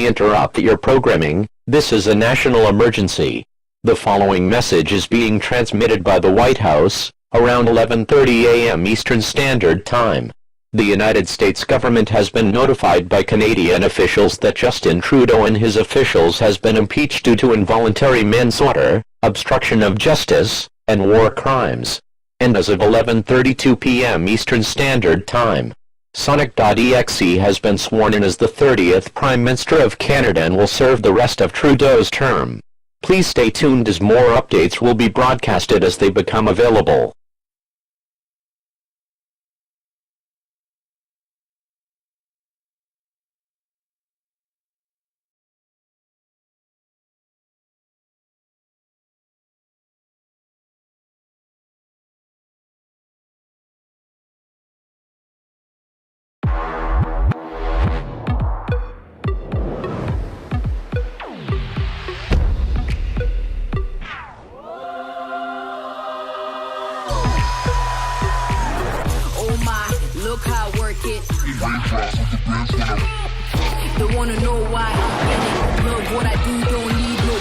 We interrupt your programming. This is a national emergency. The following message is being transmitted by the White House, around 11:30 a.m. Eastern Standard Time. The United States government has been notified by Canadian officials that Justin Trudeau and his officials has been impeached due to involuntary manslaughter, obstruction of justice, and war crimes. And as of 11:32 p.m. Eastern Standard Time, Sonic.EXE has been sworn in as the 30th Prime Minister of Canada and will serve the rest of Trudeau's term. Please stay tuned as more updates will be broadcasted as they become available. Look how I work it. Don't wanna know why I'm in it. Love what I do, don't need no.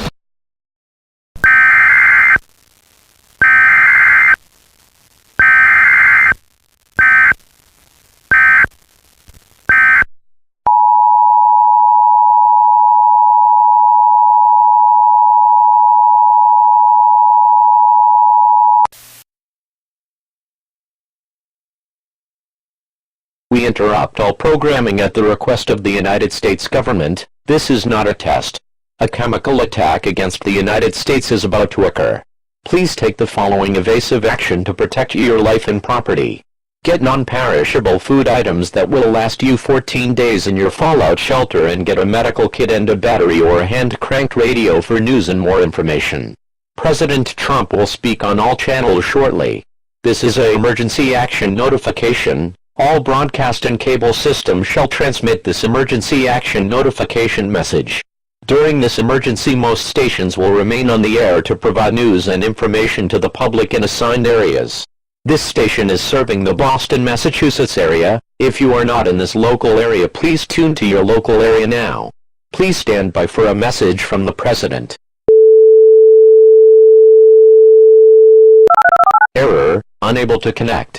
We interrupt all programming at the request of the United States government. This is not a test. A chemical attack against the United States is about to occur. Please take the following evasive action to protect your life and property. Get non-perishable food items that will last you 14 days in your fallout shelter and get a medical kit and a battery or a hand-cranked radio for news and more information. President Trump will speak on all channels shortly. This is an emergency action notification. All broadcast and cable systems shall transmit this emergency action notification message. During this emergency, most stations will remain on the air to provide news and information to the public in assigned areas. This station is serving the Boston, Massachusetts area. If you are not in this local area, please tune to your local area now. Please stand by for a message from the President. Error, unable to connect.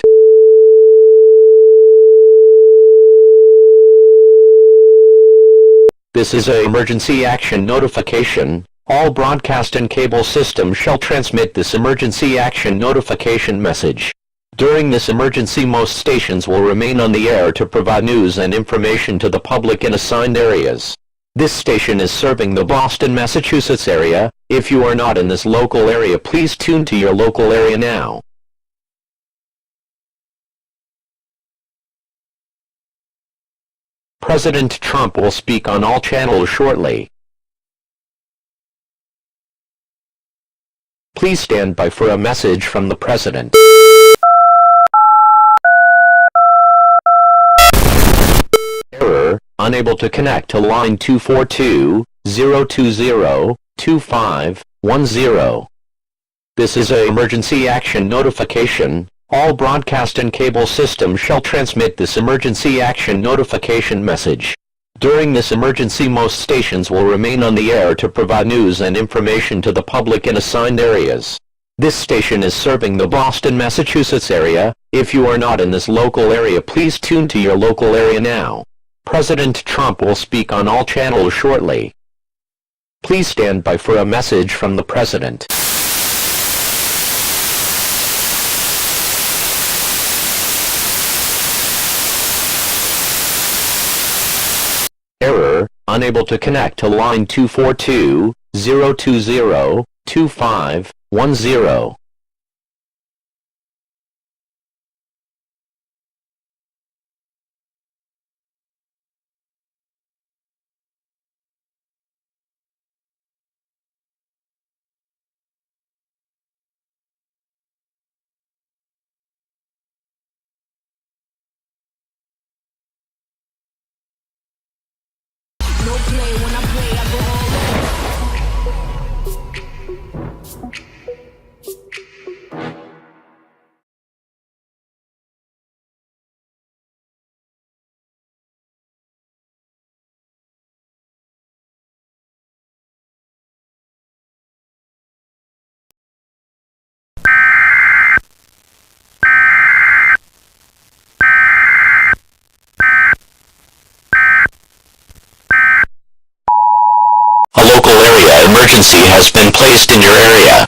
This is an emergency action notification. All broadcast and cable systems shall transmit this emergency action notification message. During this emergency, most stations will remain on the air to provide news and information to the public in assigned areas. This station is serving the Boston, Massachusetts area. If you are not in this local area, please tune to your local area now. President Trump will speak on all channels shortly. Please stand by for a message from the President. Error, unable to connect to line 242-020-2510. This is an emergency action notification. All broadcast and cable systems shall transmit this emergency action notification message. During this emergency, most stations will remain on the air to provide news and information to the public in assigned areas. This station is serving the Boston, Massachusetts area. If you are not in this local area, please tune to your local area now. President Trump will speak on all channels shortly. Please stand by for a message from the President. Error, unable to connect to line 242-020-2510. No play when I play, I go all in. emergency has been placed in your area.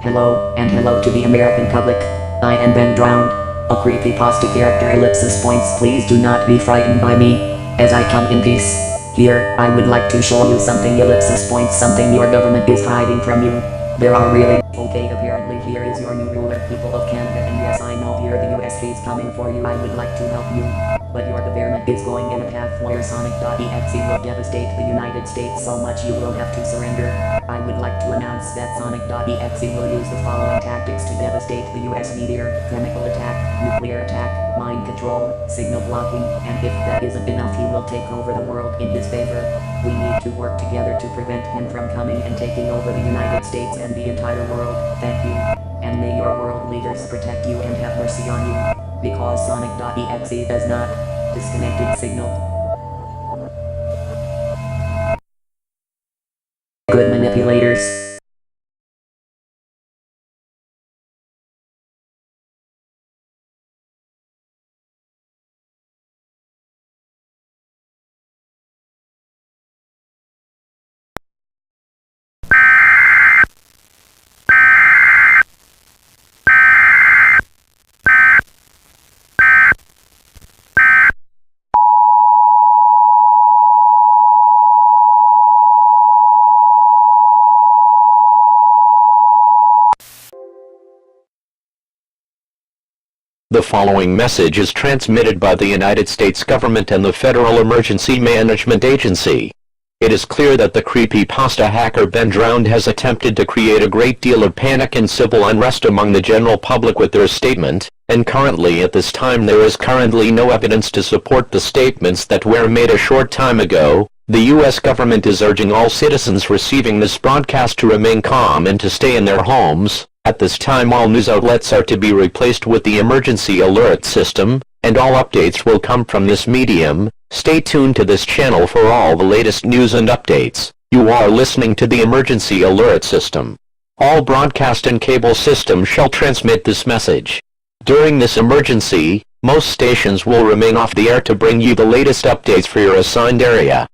Hello, and hello to the American public. I am Ben Drowned, a creepypasta character ellipsis points. Please do not be frightened by me, as I come in peace. Here, I would like to show you something ellipsis points, something your government is hiding from you. There are really, okay, apparently here is your new ruler, people of Canada, and yes, I know here the US is coming for you. I would like to help you, but your government is going in a path where Sonic.EXE will devastate the United States so much you will have to surrender. I would like to announce that Sonic.EXE will use the following tactics to devastate the US: meteor, chemical attack, nuclear attack, mind control, signal blocking, and if that isn't enough he will take over the world in his favor. We need to work together to prevent him from coming and taking over the United States and the entire world. Thank you. And may your world leaders protect you and have mercy on you. Because Sonic.EXE does not. Disconnected signal. Good manipulators. The following message is transmitted by the United States government and the Federal Emergency Management Agency. It is clear that the creepypasta hacker Ben Drowned has attempted to create a great deal of panic and civil unrest among the general public with their statement, and currently at this time there is currently no evidence to support the statements that were made a short time ago. The U.S. government is urging all citizens receiving this broadcast to remain calm and to stay in their homes. At this time all news outlets are to be replaced with the emergency alert system, and all updates will come from this medium. Stay tuned to this channel for all the latest news and updates. You are listening to the emergency alert system. All broadcast and cable systems shall transmit this message. During this emergency, most stations will remain off the air to bring you the latest updates for your assigned area.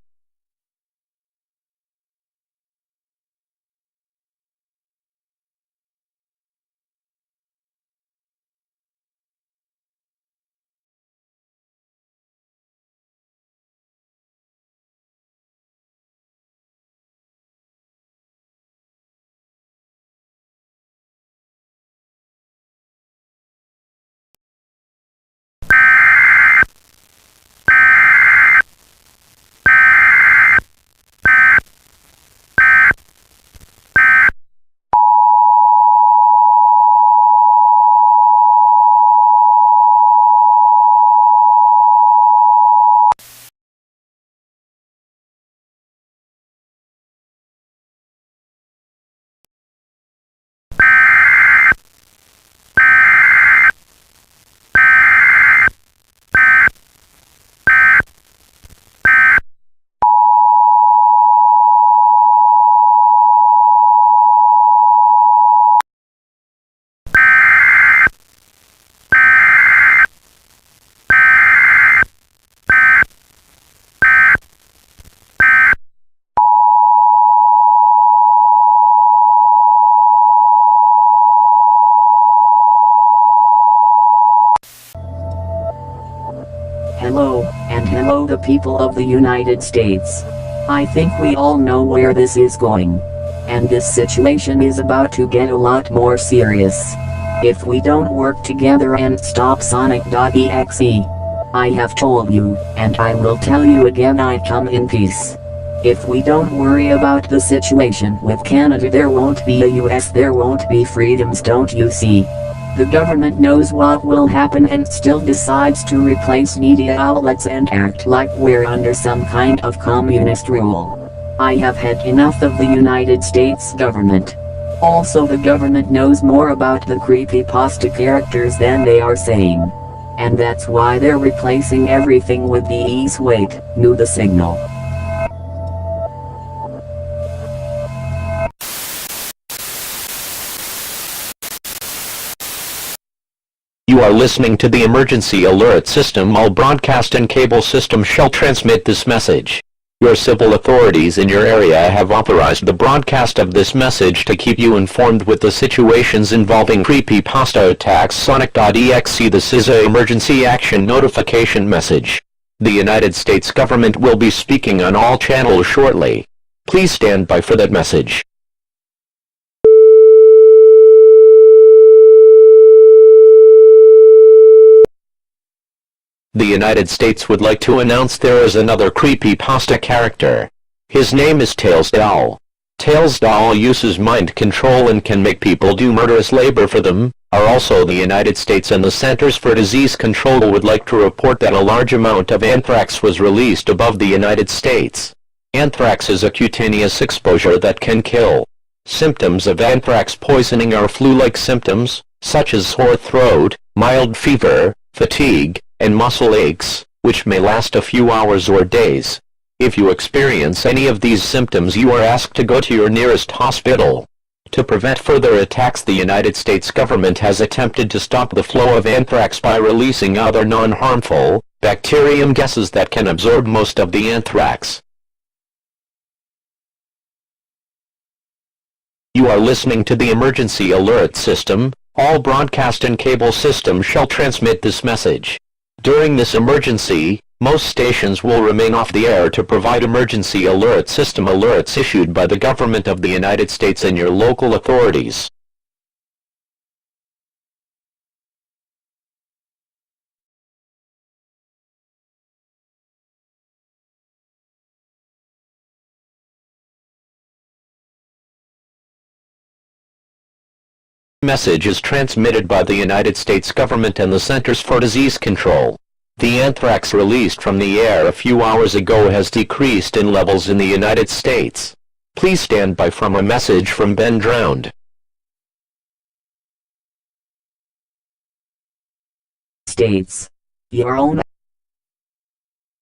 Hello, and hello the people of the United States. I think we all know where this is going. And this situation is about to get a lot more serious. If we don't work together and stop Sonic.EXE. I have told you, and I will tell you again, I come in peace. If we don't worry about the situation with Canada, there won't be a US, there won't be freedoms, don't you see? The government knows what will happen and still decides to replace media outlets and act like we're under some kind of communist rule. I have had enough of the United States government. Also, the government knows more about the creepypasta characters than they are saying. And that's why they're replacing everything with the EAS. Wait, knew the signal. You are listening to the emergency alert system. All broadcast and cable systems shall transmit this message. Your civil authorities in your area have authorized the broadcast of this message to keep you informed with the situations involving creepypasta attacks. Sonic.exe. This is an emergency action notification message. The United States government will be speaking on all channels shortly. Please stand by for that message. The United States would like to announce there is another creepypasta character. His name is Tails Doll. Tails Doll uses mind control and can make people do murderous labor for them. Also, the United States and the Centers for Disease Control would like to report that a large amount of anthrax was released above the United States. Anthrax is a cutaneous exposure that can kill. Symptoms of anthrax poisoning are flu-like symptoms, such as sore throat, mild fever, fatigue, and muscle aches, which may last a few hours or days. If you experience any of these symptoms, you are asked to go to your nearest hospital. To prevent further attacks, the United States government has attempted to stop the flow of anthrax by releasing other non-harmful bacterium gases that can absorb most of the anthrax. You are listening to the emergency alert system. All broadcast and cable systems shall transmit this message. During this emergency, most stations will remain off the air to provide emergency alert system alerts issued by the government of the United States and your local authorities. Message is transmitted by the United States government and the Centers for Disease Control. The anthrax released from the air a few hours ago has decreased in levels in the United States. Please stand by from a message from Ben Drowned. States. Your own.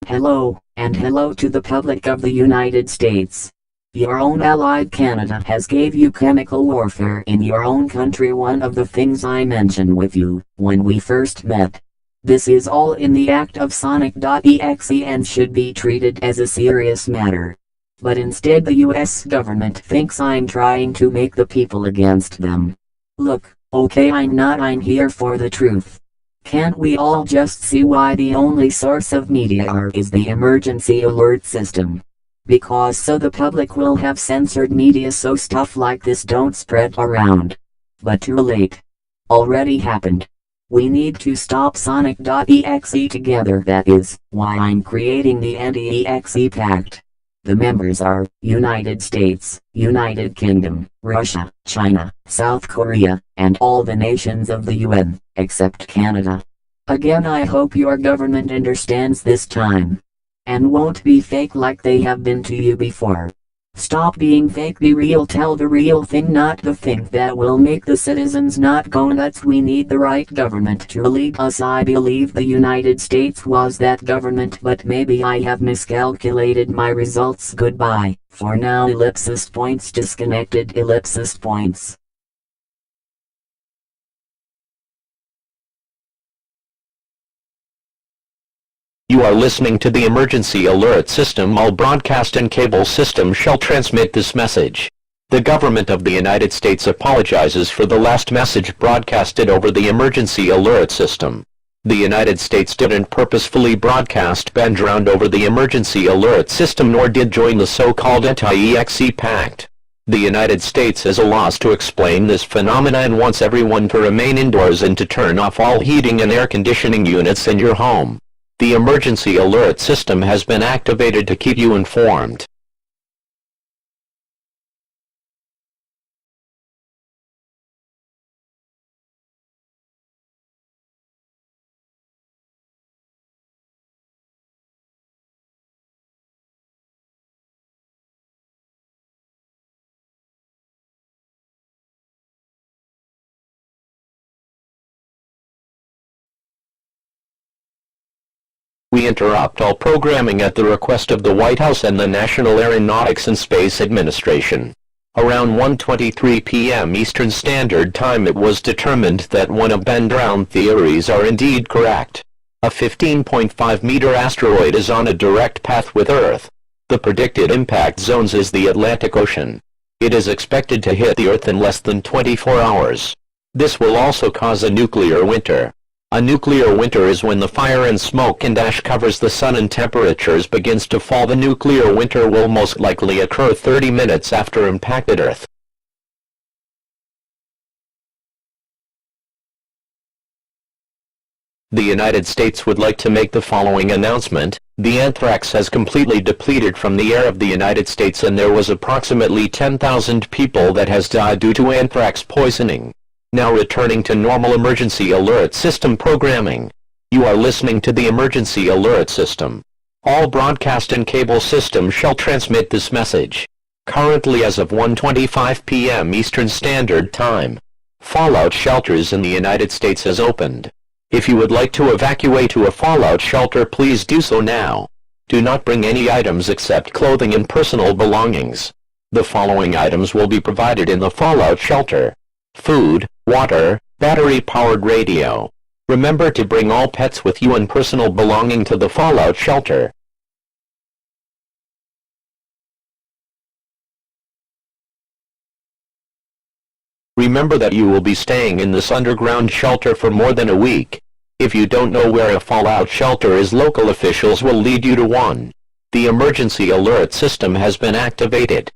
Hello, and hello to the public of the United States. Your own allied Canada has gave you chemical warfare in your own country, one of the things I mentioned with you when we first met. This is all in the act of Sonic.EXE and should be treated as a serious matter. But instead the US government thinks I'm trying to make the people against them. Look, okay, I'm here for the truth. Can't we all just see why the only source of media is the emergency alert system? Because so the public will have censored media so stuff like this don't spread around. But too late. Already happened. We need to stop Sonic.exe together. That is why I'm creating the anti-EXE pact. The members are United States, United Kingdom, Russia, China, South Korea, and all the nations of the UN, except Canada. Again, I hope your government understands this time. And won't be fake like they have been to you before. Stop being fake, be real, tell the real thing, not the thing that will make the citizens not go nuts. We need the right government to lead us. I believe the United States was that government, but maybe I have miscalculated my results. Goodbye, for now. Ellipsis points disconnected. Ellipsis points. You are listening to the emergency alert system. All broadcast and cable systems shall transmit this message. The government of the United States apologizes for the last message broadcasted over the emergency alert system. The United States didn't purposefully broadcast Ben Drowned over the emergency alert system, nor did join the so-called anti-EXE pact. The United States has a laws to explain this phenomena and wants everyone to remain indoors and to turn off all heating and air conditioning units in your home. The emergency alert system has been activated to keep you informed. We interrupt all programming at the request of the White House and the National Aeronautics and Space Administration. Around 1:23 p.m. Eastern Standard Time, it was determined that one of Ben Drowned theories are indeed correct. A 15.5-meter asteroid is on a direct path with Earth. The predicted impact zones is the Atlantic Ocean. It is expected to hit the Earth in less than 24 hours. This will also cause a nuclear winter. A nuclear winter is when the fire and smoke and ash covers the sun and temperatures begins to fall. The nuclear winter will most likely occur 30 minutes after impacted Earth. The United States would like to make the following announcement. The anthrax has completely depleted from the air of the United States, and there was approximately 10,000 people that has died due to anthrax poisoning. Now returning to normal emergency alert system programming. You are listening to the emergency alert system. All broadcast and cable systems shall transmit this message. Currently as of 1:25 p.m. Eastern Standard Time, fallout shelters in the United States has opened. If you would like to evacuate to a fallout shelter, please do so now. Do not bring any items except clothing and personal belongings. The following items will be provided in the fallout shelter: food, water, battery-powered radio. Remember to bring all pets with you and personal belonging to the fallout shelter. Remember that you will be staying in this underground shelter for more than a week. If you don't know where a fallout shelter is, local officials will lead you to one. The emergency alert system has been activated.